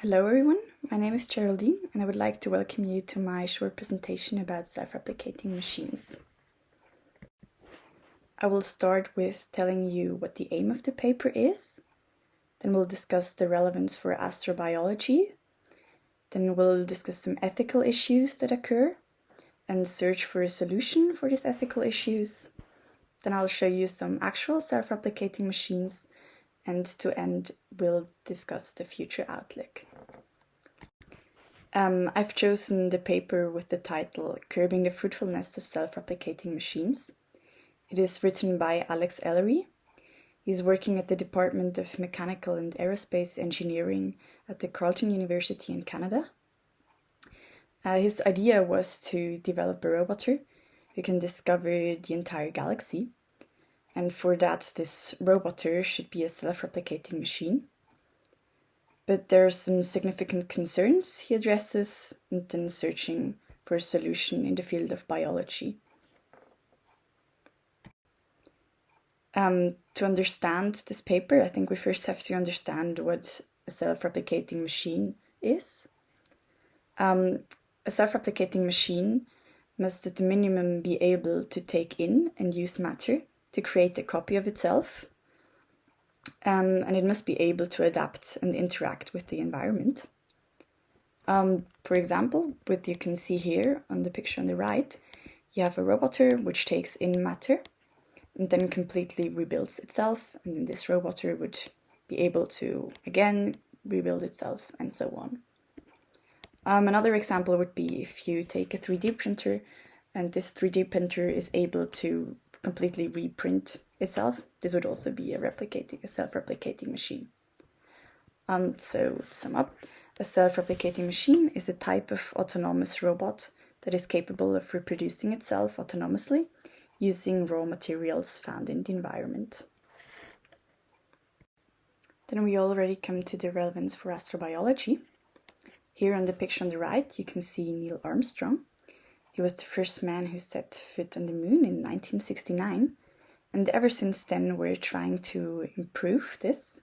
Hello everyone, my name is Geraldine and I would like to welcome you to my short presentation about self-replicating machines. I will start with telling you what the aim of the paper is, then we'll discuss the relevance for astrobiology, then we'll discuss some ethical issues that occur and search for a solution for these ethical issues. Then I'll show you some actual self-replicating machines, and to end we'll discuss the future outlook. I've chosen the paper with the title Curbing the Fruitfulness of Self-Replicating Machines. It is written by Alex Ellery. He's working at the Department of Mechanical and Aerospace Engineering at the Carleton University in Canada. His idea was to develop a roboter who can discover the entire galaxy. And for that, this roboter should be a self-replicating machine. But there are some significant concerns he addresses, and then searching for a solution in the field of biology. To understand this paper, I think we first have to understand what a self-replicating machine is. A self-replicating machine must at the minimum be able to take in and use matter to create a copy of itself. And it must be able to adapt and interact with the environment. For example, what you can see here on the picture on the right, you have a roboter which takes in matter and then completely rebuilds itself, and then this roboter would be able to again rebuild itself and so on. Another example would be if you take a 3D printer and this 3D printer is able to completely reprint itself. This would also be a self-replicating machine. So to sum up, a self-replicating machine is a type of autonomous robot that is capable of reproducing itself autonomously using raw materials found in the environment. Then we already come to the relevance for astrobiology. Here on the picture on the right, you can see Neil Armstrong. He was the first man who set foot on the moon in 1969. And ever since then, we're trying to improve this.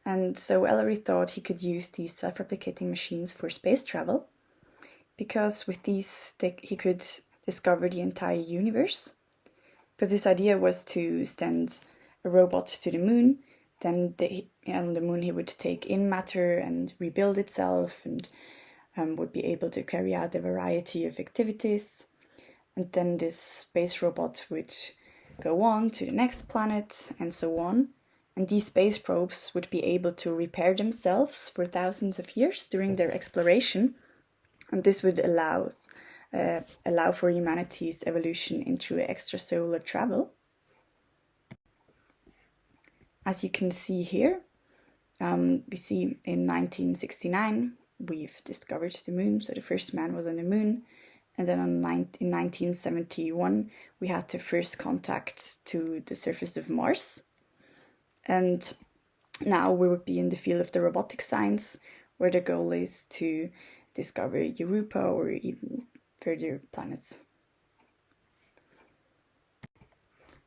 And so Ellery thought he could use these self-replicating machines for space travel, because with these, he could discover the entire universe. Because his idea was to send a robot to the moon, then on the moon he would take in matter and rebuild itself, and would be able to carry out a variety of activities. And then this space robot would go on to the next planet and so on. And these space probes would be able to repair themselves for thousands of years during their exploration. And this would allow for humanity's evolution into extrasolar travel. As you can see here, we see in 1969, we've discovered the moon, so the first man was on the moon. And then in 1971, we had the first contact to the surface of Mars. And now we would be in the field of the robotic science, where the goal is to discover Europa or even further planets.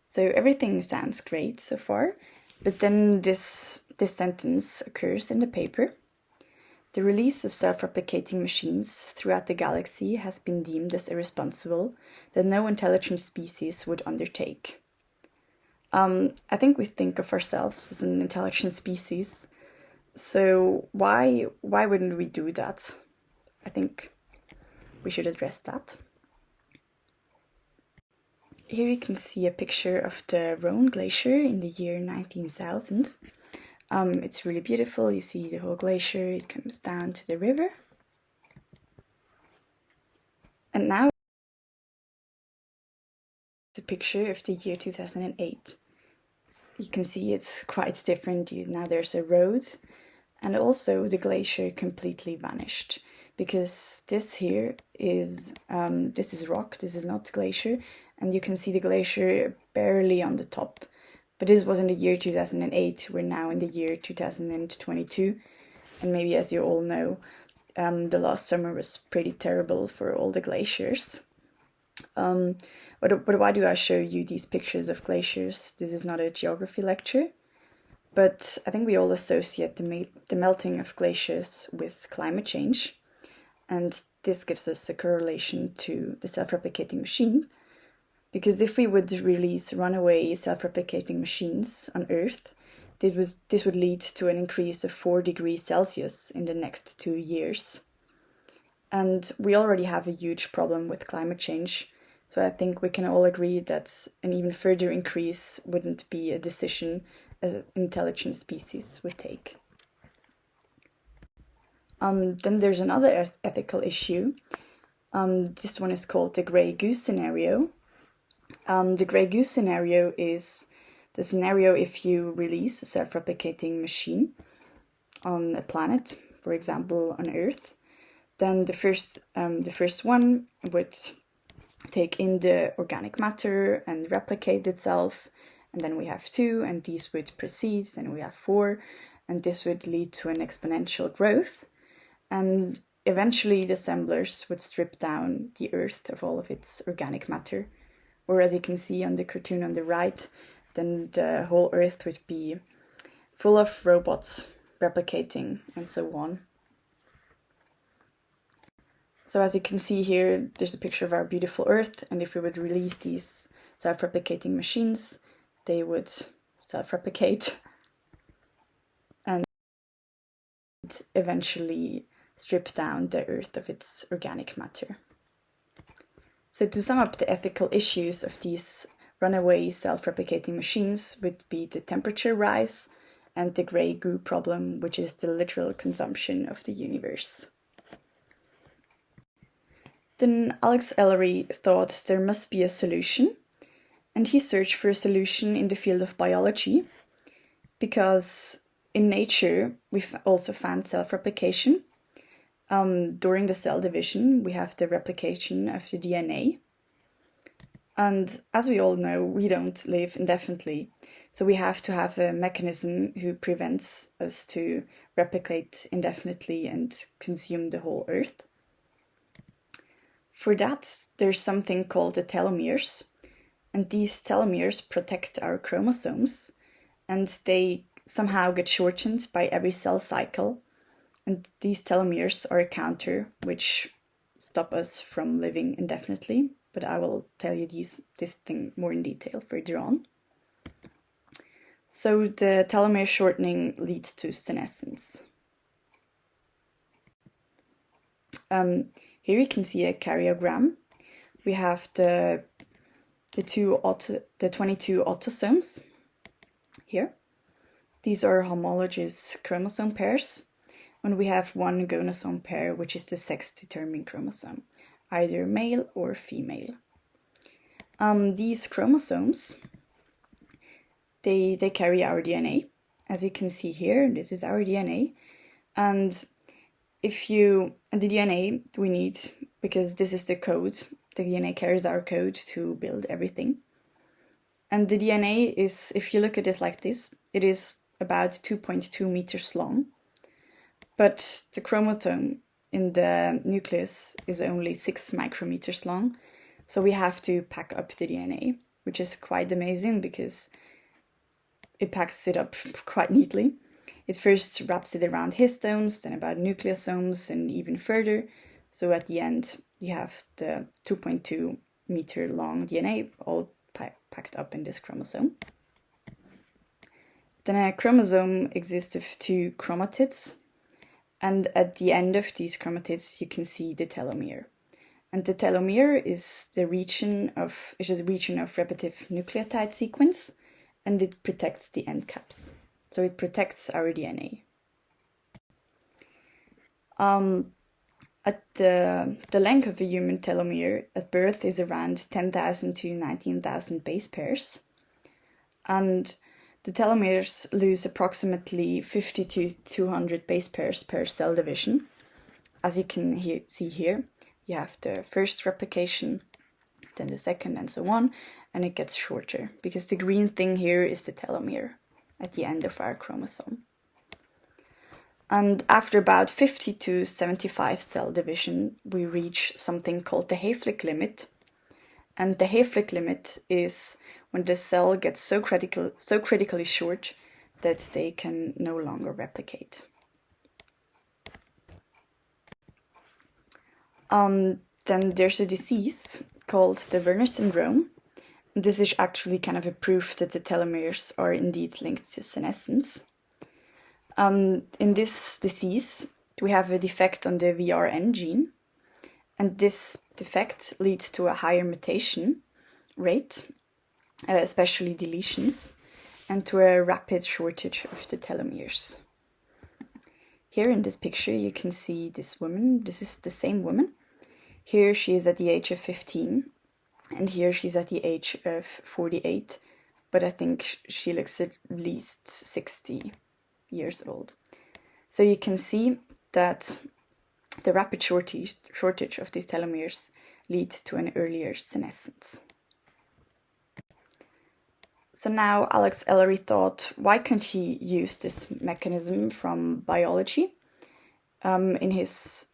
So everything sounds great so far, but then this sentence occurs in the paper. The release of self-replicating machines throughout the galaxy has been deemed as irresponsible that no intelligent species would undertake. I think we think of ourselves as an intelligent species, so why wouldn't we do that? I think we should address that. Here you can see a picture of the Rhone Glacier in the year 19,000. It's really beautiful. You see the whole glacier, it comes down to the river. And now the picture of the year 2008. You can see it's quite different. Now there's a road, and also the glacier completely vanished, because this here is rock, this is not glacier, and you can see the glacier barely on the top. But this was in the year 2008, we're now in the year 2022, and maybe as you all know, the last summer was pretty terrible for all the glaciers. But why do I show you these pictures of glaciers? This is not a geography lecture. But I think we all associate the melting of glaciers with climate change, and this gives us a correlation to the self-replicating machine, because if we would release runaway self-replicating machines on Earth, this would lead to an increase of 4 degrees Celsius in the next 2 years. And we already have a huge problem with climate change, so I think we can all agree that an even further increase wouldn't be a decision an intelligent species would take. Then there's another ethical issue. This one is called the grey goose scenario. The grey goose scenario is the scenario if you release a self-replicating machine on a planet, for example on Earth, then the first one would take in the organic matter and replicate itself, and then we have 2, and these would proceed, then we have 4, and this would lead to an exponential growth, and eventually the assemblers would strip down the Earth of all of its organic matter, or as you can see on the cartoon on the right, then the whole Earth would be full of robots replicating and so on. So as you can see here, there's a picture of our beautiful Earth, and if we would release these self-replicating machines, they would self-replicate and eventually strip down the Earth of its organic matter. So to sum up the ethical issues of these runaway self-replicating machines would be the temperature rise and the grey goo problem, which is the literal consumption of the universe. Then Alex Ellery thought there must be a solution, and he searched for a solution in the field of biology, because in nature we've also found self-replication. During the cell division, we have the replication of the DNA. And as we all know, we don't live indefinitely, so we have to have a mechanism who prevents us to replicate indefinitely and consume the whole Earth. For that, there's something called the telomeres, and these telomeres protect our chromosomes, and they somehow get shortened by every cell cycle, and these telomeres are a counter which stop us from living indefinitely, but I will tell you this thing more in detail further on. So the telomere shortening leads to senescence. Here you can see a karyogram. We have the 22 autosomes here. These are homologous chromosome pairs, and we have one gonosome pair, which is the sex-determined chromosome, either male or female. These chromosomes, they carry our DNA. As you can see here, this is our DNA, and the DNA we need, because this is the code, the DNA carries our code to build everything. And the DNA is, if you look at it like this, it is about 2.2 meters long, but the chromosome in the nucleus is only 6 micrometers long, so we have to pack up the DNA, which is quite amazing because it packs it up quite neatly. It first wraps it around histones, then about nucleosomes, and even further. So at the end, you have the 2.2 meter long DNA all packed up in this chromosome. Then a chromosome exists of 2 chromatids, and at the end of these chromatids, you can see the telomere. And the telomere is the region of repetitive nucleotide sequence, and it protects the end caps. So it protects our DNA. At the length of a human telomere at birth is around 10,000 to 19,000 base pairs. And the telomeres lose approximately 50 to 200 base pairs per cell division. As you can see here, you have the first replication, then the second, and so on, and it gets shorter, because the green thing here is the telomere at the end of our chromosome. And after about 50 to 75 cell division, we reach something called the Hayflick limit. And the Hayflick limit is when the cell gets so critically short that they can no longer replicate. Then there's a disease called the Werner syndrome. This is actually kind of a proof that the telomeres are indeed linked to senescence. In this disease, we have a defect on the VRN gene, and this defect leads to a higher mutation rate, especially deletions, and to a rapid shortage of the telomeres. Here in this picture you can see this woman. This is the same woman. Here she is at the age of 15, and here she's at the age of 48, but I think she looks at least 60 years old. So you can see that the rapid shortage of these telomeres leads to an earlier senescence. So now Alex Ellery thought, why can't he use this mechanism from biology in his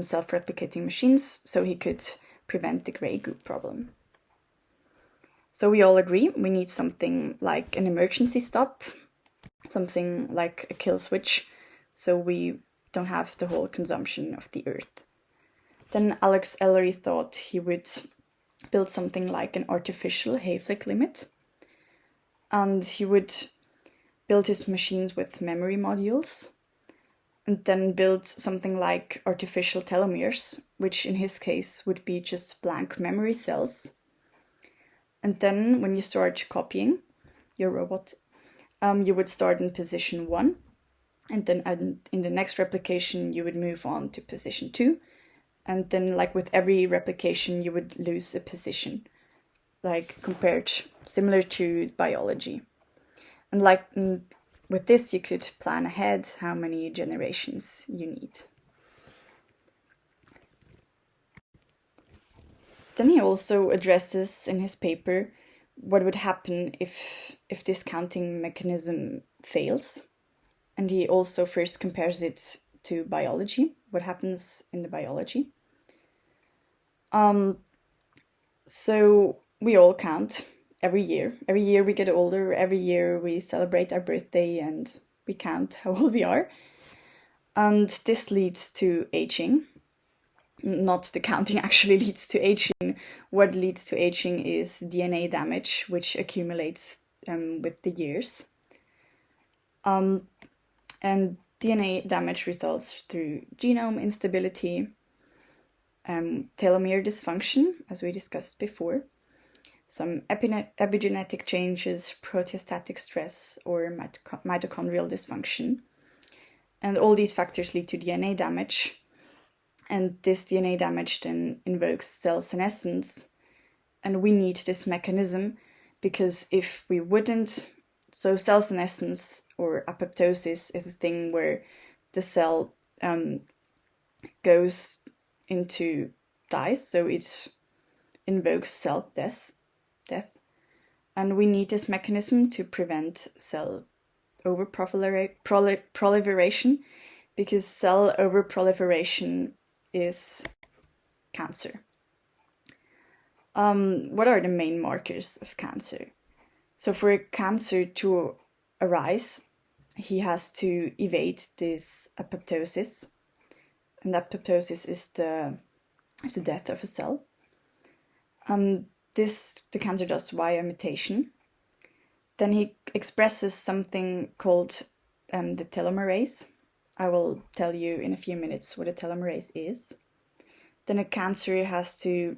self-replicating machines, so he could prevent the grey goo problem. So we all agree we need something like an emergency stop, something like a kill switch, so we don't have the whole consumption of the earth. Then Alex Ellery thought he would build something like an artificial Hayflick limit, and he would build his machines with memory modules, and then build something like artificial telomeres, which in his case would be just blank memory cells. And then when you start copying your robot, you would start in position 1, and then in the next replication you would move on to position 2, and then like with every replication you would lose a position, like similar to biology. And with this, you could plan ahead how many generations you need. Then he also addresses in his paper what would happen if this counting mechanism fails. And he also first compares it to biology, what happens in the biology. So we all count. Every year we get older, every year we celebrate our birthday and we count how old we are. And this leads to aging. Not the counting actually leads to aging. What leads to aging is DNA damage, which accumulates with the years. And DNA damage results through genome instability, telomere dysfunction, as we discussed before, some epigenetic changes, proteostatic stress, or mitochondrial dysfunction. And all these factors lead to DNA damage. And this DNA damage then invokes cell senescence. And we need this mechanism because if we wouldn't, so cell senescence or apoptosis is a thing where the cell dies, so it invokes cell death. And we need this mechanism to prevent cell overproliferation, because cell overproliferation is cancer. What are the main markers of cancer? So for a cancer to arise, he has to evade this apoptosis, and apoptosis is the death of a cell. The cancer does via mutation. Then he expresses something called the telomerase. I will tell you in a few minutes what a telomerase is. Then a cancer has to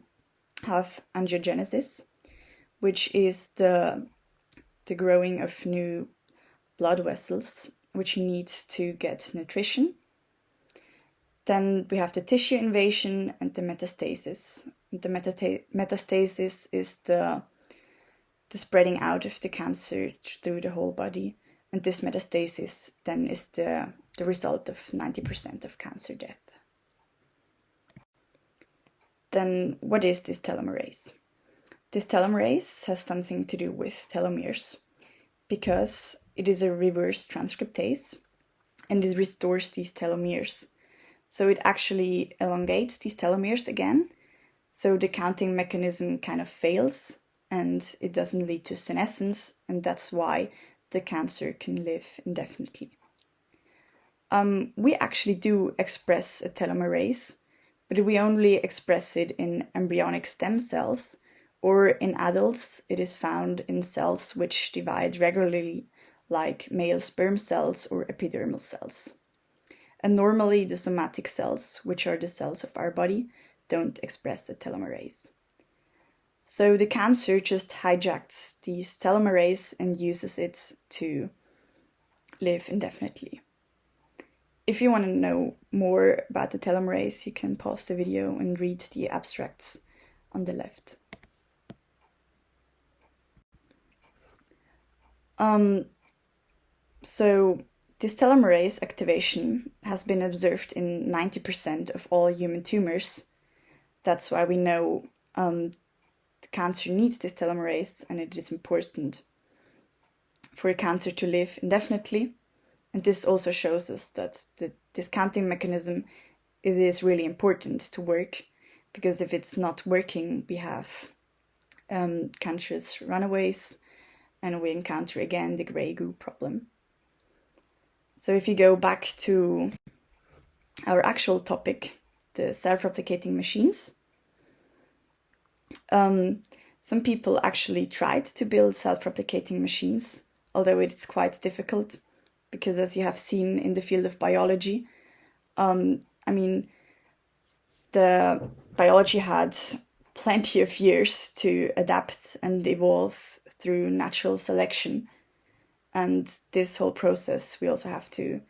have angiogenesis, which is the growing of new blood vessels, which he needs to get nutrition. Then we have the tissue invasion and the metastasis. The metastasis is the spreading out of the cancer through the whole body. And this metastasis then is the result of 90% of cancer death. Then what is this telomerase? This telomerase has something to do with telomeres because it is a reverse transcriptase and it restores these telomeres. So it actually elongates these telomeres again. So the counting mechanism kind of fails and it doesn't lead to senescence, and that's why the cancer can live indefinitely. We actually do express a telomerase, but we only express it in embryonic stem cells, or in adults it is found in cells which divide regularly, like male sperm cells or epidermal cells. And normally the somatic cells, which are the cells of our body, don't express a telomerase. So the cancer just hijacks these telomerase and uses it to live indefinitely. If you want to know more about the telomerase, you can pause the video and read the abstracts on the left. So this telomerase activation has been observed in 90% of all human tumors. That's why we know the cancer needs this telomerase, and it is important for a cancer to live indefinitely. And this also shows us that this counting mechanism is really important to work, because if it's not working, we have cancerous runaways, and we encounter again the grey goo problem. So if you go back to our actual topic, the self-replicating machines, some people actually tried to build self-replicating machines, although it's quite difficult, because as you have seen in the field of biology, the biology had plenty of years to adapt and evolve through natural selection. And this whole process we also have to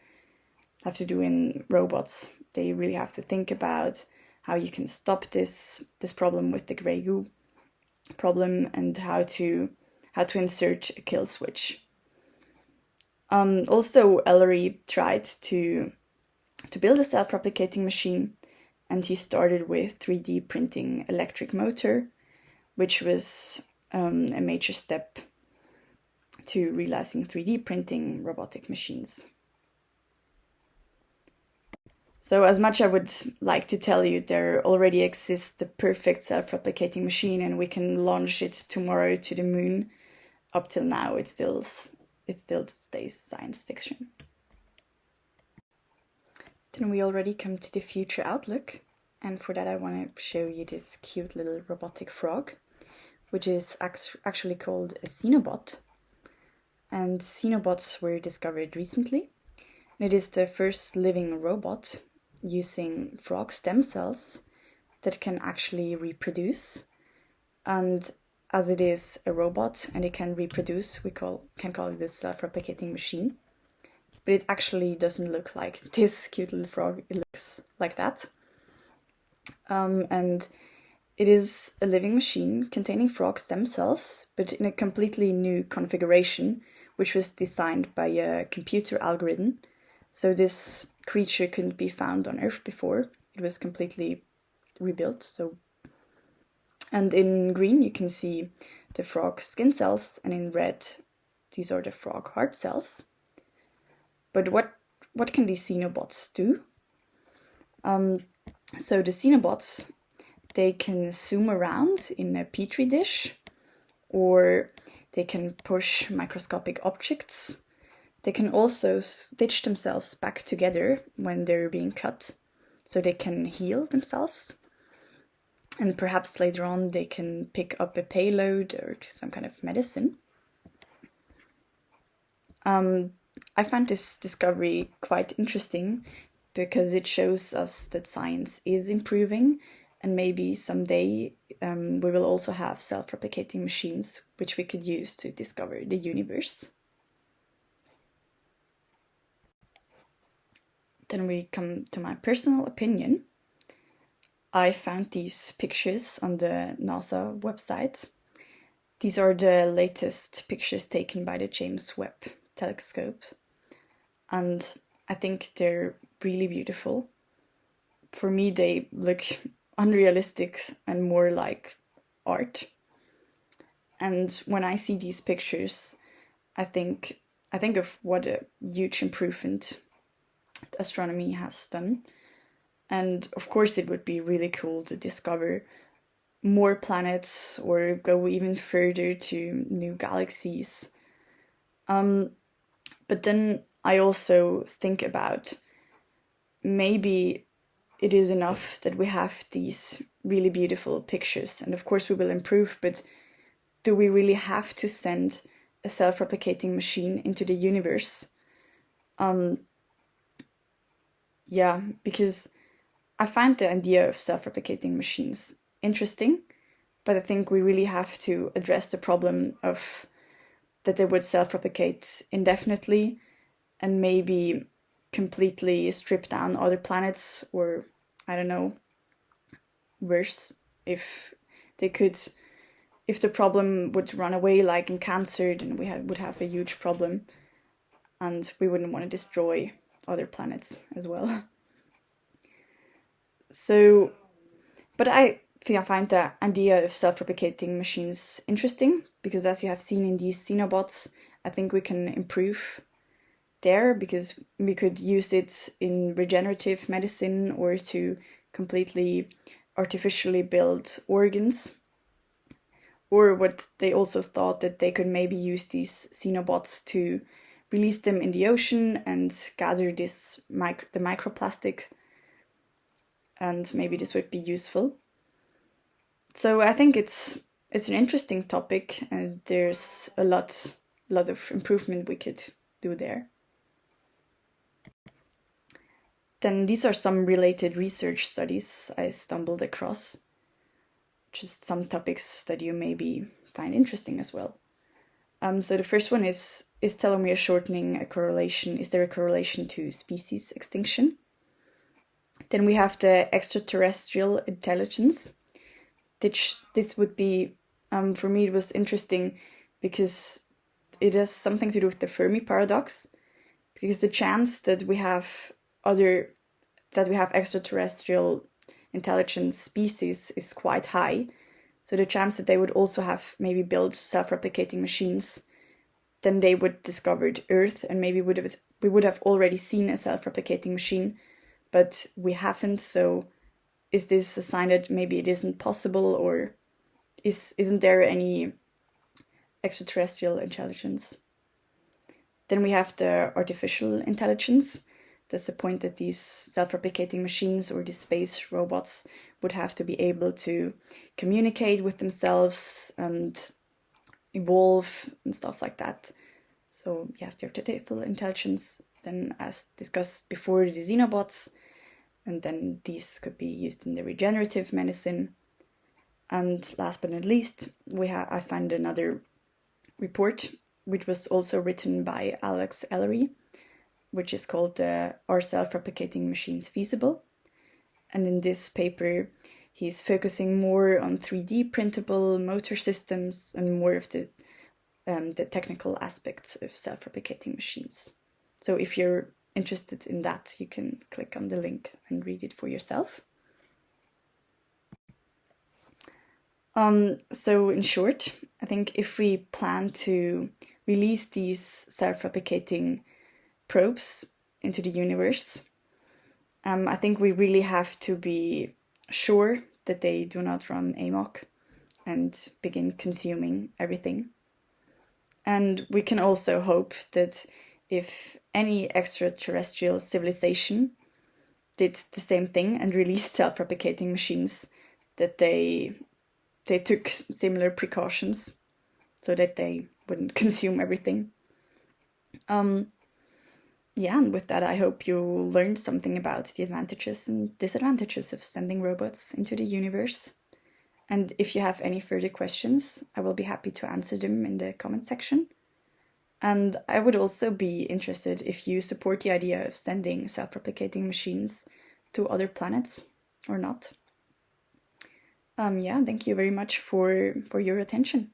do in robots. They really have to think about how you can stop this problem with the grey goo problem, and how to insert a kill switch. Also, Ellery tried to build a self-replicating machine, and he started with 3D printing electric motor, which was a major step to realizing 3D printing robotic machines. So as much I would like to tell you there already exists the perfect self-replicating machine and we can launch it tomorrow to the moon, up till now it still stays science fiction. Then we already come to the future outlook, and for that I want to show you this cute little robotic frog, which is actually called a xenobot. And xenobots were discovered recently. It is the first living robot using frog stem cells that can actually reproduce. And as it is a robot and it can reproduce, we can call it a self-replicating machine. But it actually doesn't look like this cute little frog. It looks like that. And it is a living machine containing frog stem cells, but in a completely new configuration, which was designed by a computer algorithm. So this creature couldn't be found on Earth before. It was completely rebuilt. And in green you can see the frog skin cells, and in red these are the frog heart cells. But what can these xenobots do? So the xenobots, they can zoom around in a petri dish, or they can push microscopic objects. They can also stitch themselves back together when they're being cut, so they can heal themselves. And perhaps later on they can pick up a payload or some kind of medicine. I found this discovery quite interesting because it shows us that science is improving, and maybe someday we will also have self-replicating machines which we could use to discover the universe. Then we come to my personal opinion. I found these pictures on the NASA website. These are the latest pictures taken by the James Webb Telescope, and I think they're really beautiful. For me, they look unrealistic and more like art. And when I see these pictures, I think of what a huge improvement astronomy has done. And of course, it would be really cool to discover more planets or go even further to new galaxies. But then I also think about maybe it is enough that we have these really beautiful pictures, and of course we will improve, but do we really have to send a self-replicating machine into the universe? Yeah, because I find the idea of self-replicating machines interesting, but I think we really have to address the problem of that they would self-replicate indefinitely and maybe completely strip down other planets, or I don't know, worse, if they could, if the problem would run away like in cancer, then we would have a huge problem, and we wouldn't want to destroy other planets as well. So, but I find the idea of self-replicating machines interesting, because as you have seen in these xenobots, I think we can improve there, because we could use it in regenerative medicine or to completely artificially build organs. Or what they also thought, that they could maybe use these xenobots to release them in the ocean and gather this the microplastic, and maybe this would be useful. So I think it's an interesting topic, and there's a lot of improvement we could do there. Then these are some related research studies I stumbled across, just some topics that you maybe find interesting as well. So the first one is telomere shortening a correlation? Is there a correlation to species extinction? Then we have the extraterrestrial intelligence. This would be, for me, it was interesting because it has something to do with the Fermi paradox, because the chance that we have extraterrestrial intelligent species is quite high. So the chance that they would also have maybe built self-replicating machines, then they would discover Earth, and maybe we would have already seen a self-replicating machine, but we haven't. So is this a sign that maybe it isn't possible, or isn't there any extraterrestrial intelligence? Then we have the artificial intelligence. That's the point, that these self-replicating machines or these space robots would have to be able to communicate with themselves and evolve and stuff like that. So you have the artificial intelligence, then as discussed before, the xenobots, and then these could be used in the regenerative medicine. And last but not least, I found another report, which was also written by Alex Ellery, which is called Are Self-Replicating Machines Feasible? And in this paper, he's focusing more on 3D printable motor systems and more of the technical aspects of self-replicating machines. So if you're interested in that, you can click on the link and read it for yourself. So in short, I think if we plan to release these self-replicating probes into the universe, I think we really have to be sure that they do not run amok and begin consuming everything. And we can also hope that if any extraterrestrial civilization did the same thing and released self-replicating machines, that they took similar precautions so that they wouldn't consume everything. And with that, I hope you learned something about the advantages and disadvantages of sending robots into the universe. And if you have any further questions, I will be happy to answer them in the comment section. And I would also be interested if you support the idea of sending self-replicating machines to other planets or not. Thank you very much for your attention.